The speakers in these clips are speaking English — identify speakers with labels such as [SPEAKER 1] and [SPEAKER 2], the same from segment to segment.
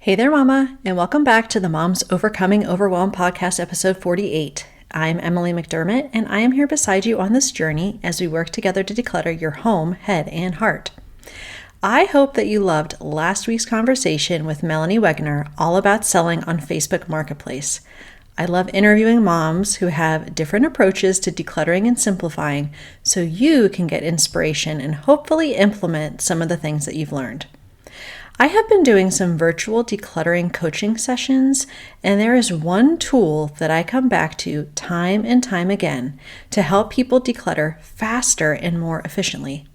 [SPEAKER 1] Hey there, Mama, and welcome back to the Moms Overcoming Overwhelm podcast, episode 48. I'm Emily McDermott, and I am here beside you on this journey as we work together to declutter your home, head, and heart. I hope that you loved last week's conversation with Melanie Wegner all about selling on Facebook Marketplace. I love interviewing moms who have different approaches to decluttering and simplifying so you can get inspiration and hopefully implement some of the things that you've learned. I have been doing some virtual decluttering coaching sessions, and there is one tool that I come back to time and time again to help people declutter faster and more efficiently.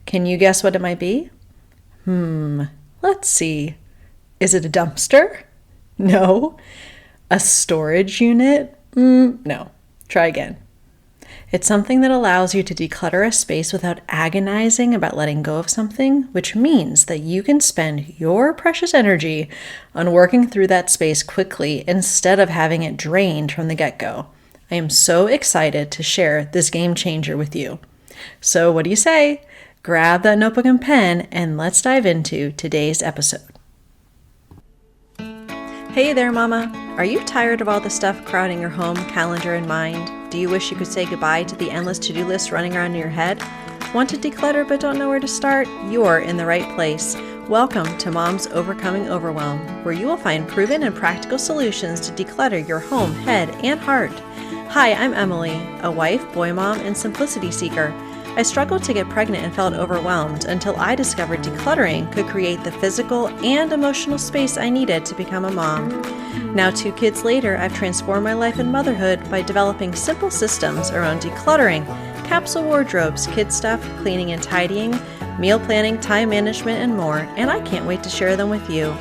[SPEAKER 1] Can you guess what it might be? Let's see. Is it a dumpster? No. A storage unit? No. Try again. It's something that allows you to declutter a space without agonizing about letting go of something, which means that you can spend your precious energy on working through that space quickly instead of having it drained from the get-go. I am so excited to share this game changer with you. So what do you say? Grab that notebook and pen and let's dive into today's episode. Hey there, Mama. Are you tired of all the stuff crowding your home, calendar, and mind? Do you wish you could say goodbye to the endless to-do list running around in your head? Want to declutter but don't know where to start? You're in the right place. Welcome to Moms Overcoming Overwhelm, where you will find proven and practical solutions to declutter your home, head, and heart. Hi, I'm Emily, a wife, boy mom, and simplicity seeker. I struggled to get pregnant and felt overwhelmed until I discovered decluttering could create the physical and emotional space I needed to become a mom. Now, 2 kids later, I've transformed my life and motherhood by developing simple systems around decluttering, capsule wardrobes, kid stuff, cleaning and tidying, meal planning, time management, and more, and I can't wait to share them with you.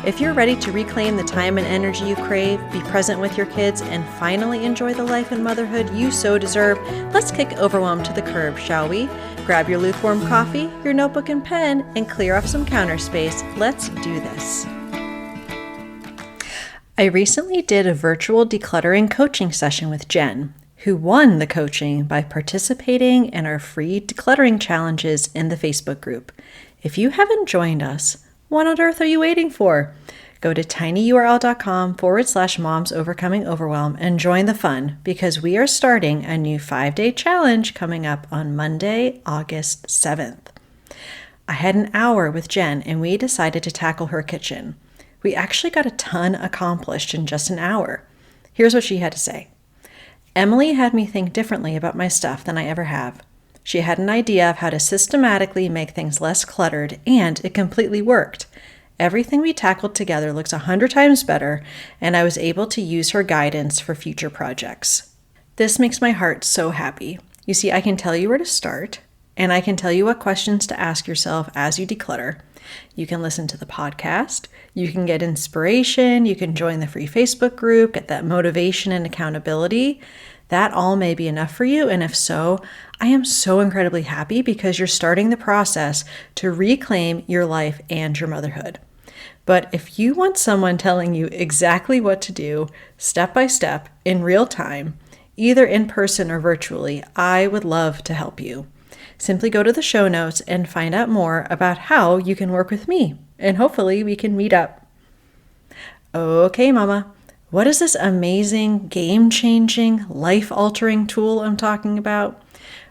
[SPEAKER 1] If you're ready to reclaim the time and energy you crave, be present with your kids, and finally enjoy the life and motherhood you so deserve, let's kick overwhelm to the curb, shall we? Grab your lukewarm coffee, your notebook and pen, and clear off some counter space. Let's do this. I recently did a virtual decluttering coaching session with Jen, who won the coaching by participating in our free decluttering challenges in the Facebook group. If you haven't joined us, what on earth are you waiting for? Go to tinyurl.com/moms overcoming overwhelm and join the fun because we are starting a new 5-day challenge coming up on Monday, August 7th. I had an hour with Jen and we decided to tackle her kitchen. We actually got a ton accomplished in just an hour. Here's what she had to say. Emily had me think differently about my stuff than I ever have. She had an idea of how to systematically make things less cluttered, and it completely worked. Everything we tackled together looks 100 times better, and I was able to use her guidance for future projects. This makes my heart so happy. You see, I can tell you where to start, and I can tell you what questions to ask yourself as you declutter. You can listen to the podcast, you can get inspiration, you can join the free Facebook group, get that motivation and accountability. That all may be enough for you, and if so, I am so incredibly happy because you're starting the process to reclaim your life and your motherhood. But if you want someone telling you exactly what to do, step by step, in real time, either in person or virtually, I would love to help you. Simply go to the show notes and find out more about how you can work with me, and hopefully we can meet up. Okay, Mama. What is this amazing, game-changing, life-altering tool I'm talking about?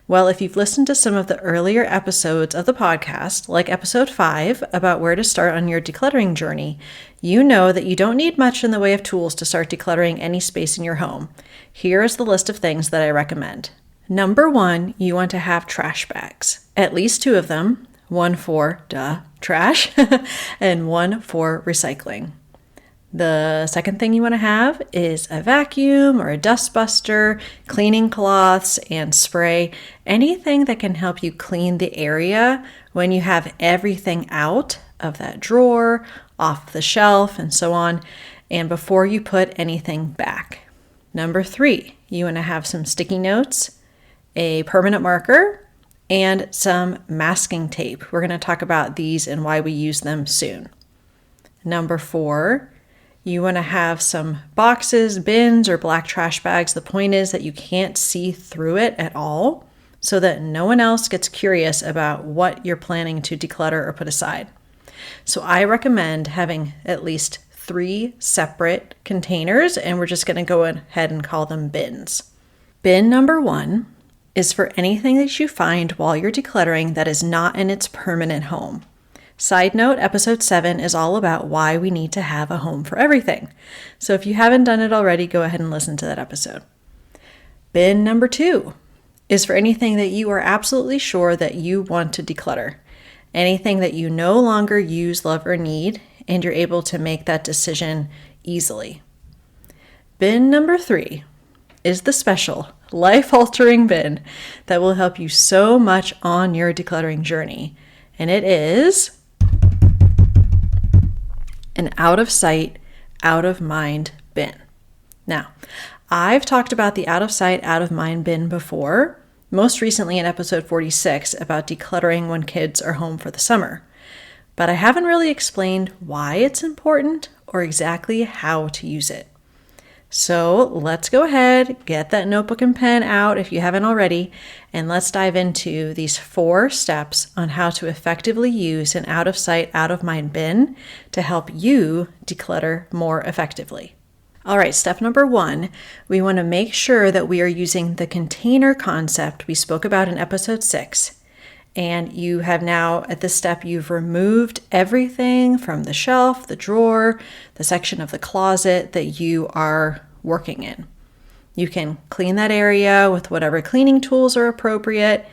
[SPEAKER 1] Well, if you've listened to some of the earlier episodes of the podcast, like episode 5 about where to start on your decluttering journey, you know that you don't need much in the way of tools to start decluttering any space in your home. Here is the list of things that I recommend. Number 1, you want to have trash bags, at least 2 of them, one for, trash, and one for recycling. The second thing you want to have is a vacuum or a dust buster, cleaning cloths, and spray. Anything that can help you clean the area when you have everything out of that drawer, off the shelf, and so on, and before you put anything back. Number 3, you want to have some sticky notes, a permanent marker, and some masking tape. We're going to talk about these and why we use them soon. Number 4, you want to have some boxes, bins, or black trash bags. The point is that you can't see through it at all so that no one else gets curious about what you're planning to declutter or put aside. So I recommend having at least 3 separate containers, and we're just going to go ahead and call them bins. Bin number 1 is for anything that you find while you're decluttering that is not in its permanent home. Side note, episode 7 is all about why we need to have a home for everything. So if you haven't done it already, go ahead and listen to that episode. Bin number 2 is for anything that you are absolutely sure that you want to declutter. Anything that you no longer use, love, or need, and you're able to make that decision easily. Bin number 3 is the special, life-altering bin that will help you so much on your decluttering journey. And it is an out-of-sight, out-of-mind bin. Now, I've talked about the out-of-sight, out-of-mind bin before, most recently in episode 46 about decluttering when kids are home for the summer. But I haven't really explained why it's important or exactly how to use it. So let's go ahead, get that notebook and pen out if you haven't already, and let's dive into these 4 steps on how to effectively use an out-of-sight, out-of-mind bin to help you declutter more effectively. All right, step number 1, we want to make sure that we are using the container concept we spoke about in episode 6. And you have now, at this step, you've removed everything from the shelf, the drawer, the section of the closet that you are working in. You can clean that area with whatever cleaning tools are appropriate.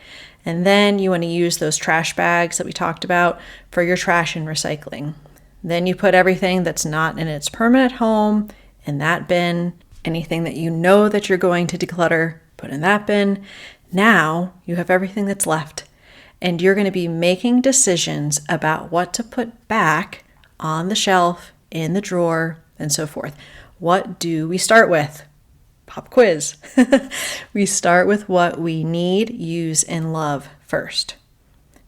[SPEAKER 1] And then you want to use those trash bags that we talked about for your trash and recycling. Then you put everything that's not in its permanent home in that bin. Anything that you know that you're going to declutter, put in that bin. Now you have everything that's left. And you're going to be making decisions about what to put back on the shelf, in the drawer, and so forth. What do we start with? Pop quiz. We start with what we need, use, and love first.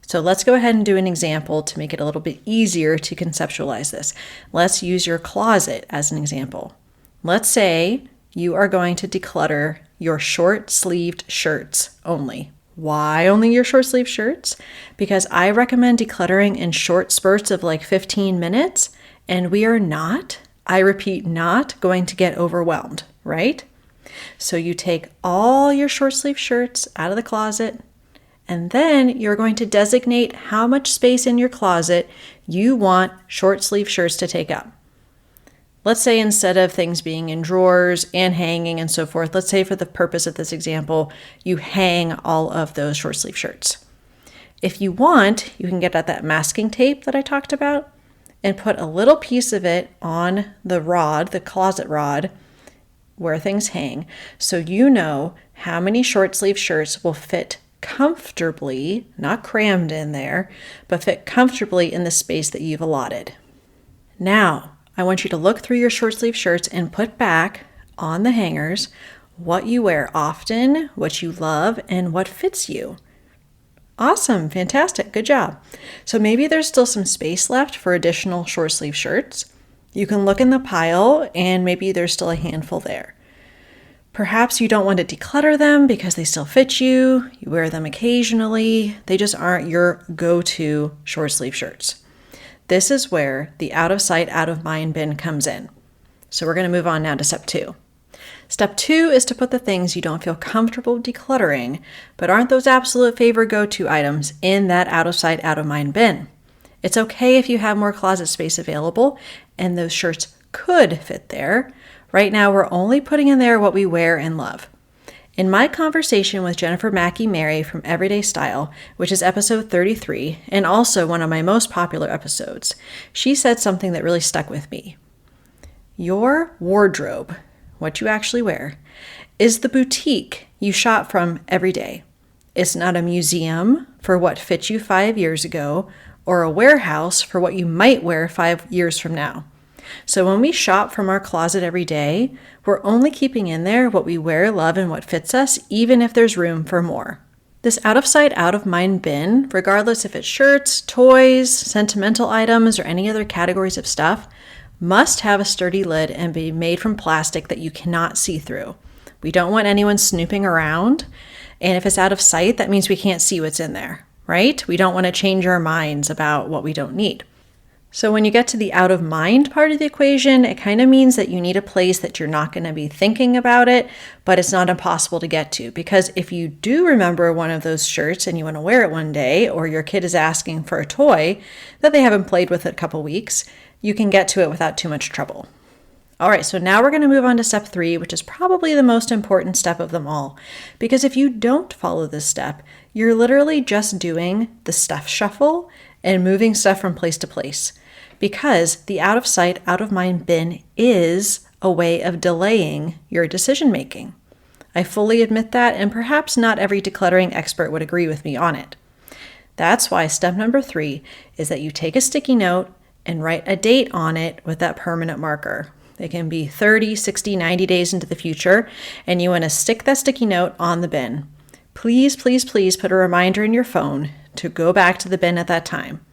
[SPEAKER 1] So let's go ahead and do an example to make it a little bit easier to conceptualize this. Let's use your closet as an example. Let's say you are going to declutter your short-sleeved shirts only. Why only your short-sleeved shirts? Because I recommend decluttering in short spurts of like 15 minutes, and we are not, I repeat, not going to get overwhelmed, right? So you take all your short-sleeved shirts out of the closet, and then you're going to designate how much space in your closet you want short-sleeved shirts to take up. Let's say instead of things being in drawers and hanging and so forth, let's say for the purpose of this example, you hang all of those short sleeve shirts. If you want, you can get at that masking tape that I talked about and put a little piece of it on the rod, the closet rod, where things hang, so you know how many short sleeve shirts will fit comfortably, not crammed in there, but fit comfortably in the space that you've allotted. Now, I want you to look through your short sleeve shirts and put back on the hangers what you wear often, what you love, and what fits you. Awesome, fantastic, good job. So maybe there's still some space left for additional short sleeve shirts. You can look in the pile and maybe there's still a handful there. Perhaps you don't want to declutter them because they still fit you. You wear them occasionally. They just aren't your go-to short sleeve shirts. This is where the out of sight, out of mind bin comes in. So we're going to move on now to step 2. Step 2 is to put the things you don't feel comfortable decluttering, but aren't those absolute favorite go-to items in that out of sight, out of mind bin. It's okay if you have more closet space available and those shirts could fit there. Right now, we're only putting in there what we wear and love. In my conversation with Jennifer Mackey Mary from Everyday Style, which is episode 33, and also one of my most popular episodes, she said something that really stuck with me. Your wardrobe, what you actually wear, is the boutique you shop from every day. It's not a museum for what fit you 5 years ago, or a warehouse for what you might wear 5 years from now. So when we shop from our closet every day, we're only keeping in there what we wear, love, and what fits us, even if there's room for more. This out of sight, out of mind bin, regardless if it's shirts, toys, sentimental items, or any other categories of stuff, must have a sturdy lid and be made from plastic that you cannot see through. We don't want anyone snooping around, and if it's out of sight, that means we can't see what's in there, right? We don't want to change our minds about what we don't need. So when you get to the out of mind part of the equation, it kind of means that you need a place that you're not going to be thinking about it, but it's not impossible to get to. Because if you do remember one of those shirts and you want to wear it one day, or your kid is asking for a toy that they haven't played with in a couple weeks, you can get to it without too much trouble. All right, so now we're going to move on to step 3, which is probably the most important step of them all. Because if you don't follow this step, you're literally just doing the stuff shuffle and moving stuff from place to place. Because the out of sight, out of mind bin is a way of delaying your decision making. I fully admit that, and perhaps not every decluttering expert would agree with me on it. That's why step number 3 is that you take a sticky note and write a date on it with that permanent marker. It can be 30, 60, 90 days into the future, and you want to stick that sticky note on the bin. Please, please, please put a reminder in your phone to go back to the bin at that time.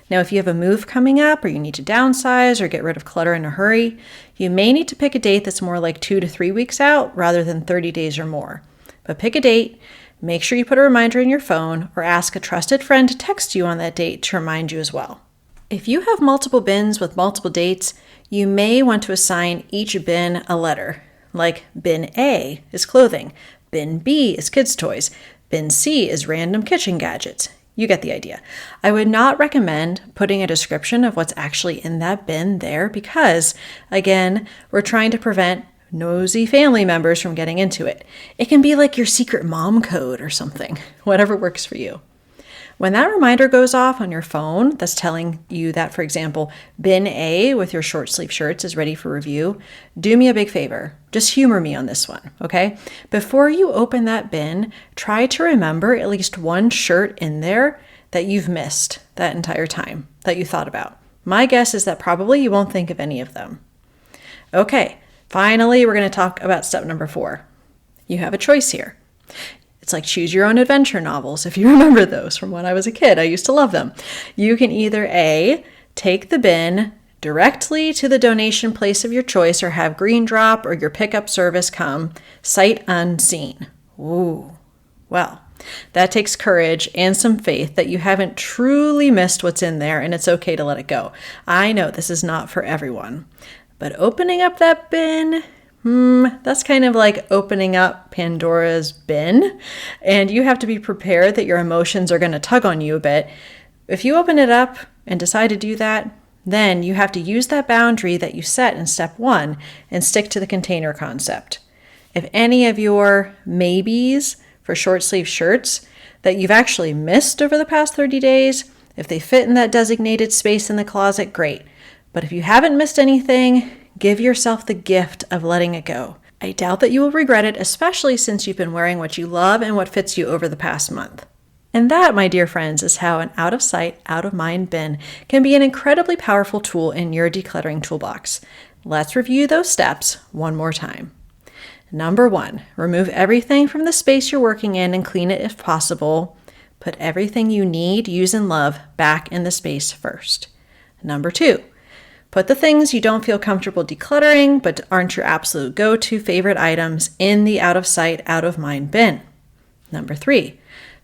[SPEAKER 1] Now, if you have a move coming up or you need to downsize or get rid of clutter in a hurry, you may need to pick a date that's more like 2 to 3 weeks out rather than 30 days or more. But pick a date, make sure you put a reminder in your phone, or ask a trusted friend to text you on that date to remind you as well. If you have multiple bins with multiple dates, you may want to assign each bin a letter, like bin A is clothing, bin B is kids' toys, bin C is random kitchen gadgets. You get the idea. I would not recommend putting a description of what's actually in that bin there because, again, we're trying to prevent nosy family members from getting into it. It can be like your secret mom code or something, whatever works for you. When that reminder goes off on your phone that's telling you that, for example, bin A with your short sleeve shirts is ready for review, do me a big favor. Just humor me on this one, okay? Before you open that bin, try to remember at least one shirt in there that you've missed that entire time that you thought about. My guess is that probably you won't think of any of them. Okay, finally, we're going to talk about step number 4. You have a choice here. It's like choose your own adventure novels. If you remember those from when I was a kid, I used to love them. You can either A, take the bin directly to the donation place of your choice or have Green Drop or your pickup service come sight unseen. Ooh, well, that takes courage and some faith that you haven't truly missed what's in there and it's okay to let it go. I know this is not for everyone, but opening up that bin, that's kind of like opening up Pandora's bin, and you have to be prepared that your emotions are going to tug on you a bit. If you open it up and decide to do that, then you have to use that boundary that you set in step 1 and stick to the container concept. If any of your maybes for short sleeve shirts that you've actually missed over the past 30 days, if they fit in that designated space in the closet, great. But if you haven't missed anything, give yourself the gift of letting it go. I doubt that you will regret it, especially since you've been wearing what you love and what fits you over the past month. And that, my dear friends, is how an out of sight, out of mind bin can be an incredibly powerful tool in your decluttering toolbox. Let's review those steps one more time. Number 1, remove everything from the space you're working in and clean it if possible. Put everything you need, use, and love back in the space first. Number 2, put the things you don't feel comfortable decluttering but aren't your absolute go-to favorite items in the out of sight, out of mind bin. Number 3,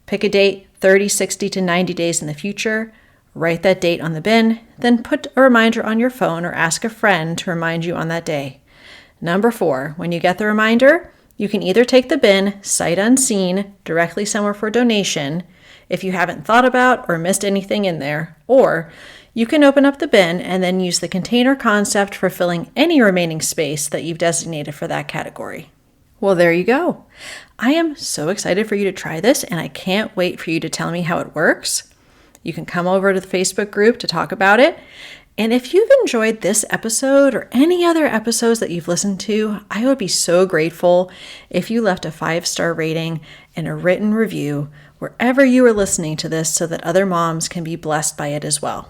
[SPEAKER 1] pick a date 30, 60 to 90 days in the future. Write that date on the bin, then put a reminder on your phone or ask a friend to remind you on that day. Number 4, when you get the reminder, you can either take the bin sight unseen directly somewhere for donation if you haven't thought about or missed anything in there, or you can open up the bin and then use the container concept for filling any remaining space that you've designated for that category. Well, there you go. I am so excited for you to try this, and I can't wait for you to tell me how it works. You can come over to the Facebook group to talk about it. And if you've enjoyed this episode or any other episodes that you've listened to, I would be so grateful if you left a 5-star rating and a written review wherever you are listening to this so that other moms can be blessed by it as well.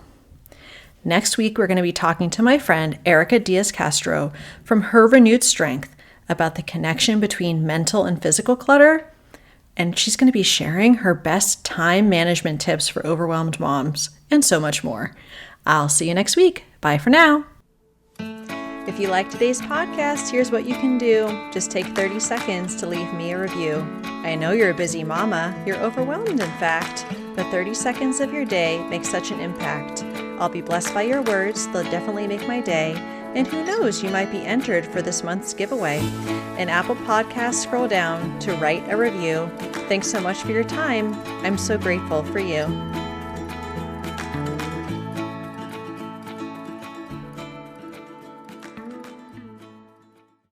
[SPEAKER 1] Next week, we're going to be talking to my friend Erica Diaz-Castro from Her Renewed Strength about the connection between mental and physical clutter. And she's going to be sharing her best time management tips for overwhelmed moms and so much more. I'll see you next week. Bye for now. If you like today's podcast, here's what you can do. Just take 30 seconds to leave me a review. I know you're a busy mama. You're overwhelmed, in fact, but 30 seconds of your day makes such an impact. I'll be blessed by your words. They'll definitely make my day. And who knows, you might be entered for this month's giveaway. In Apple Podcasts, scroll down to write a review. Thanks so much for your time. I'm so grateful for you.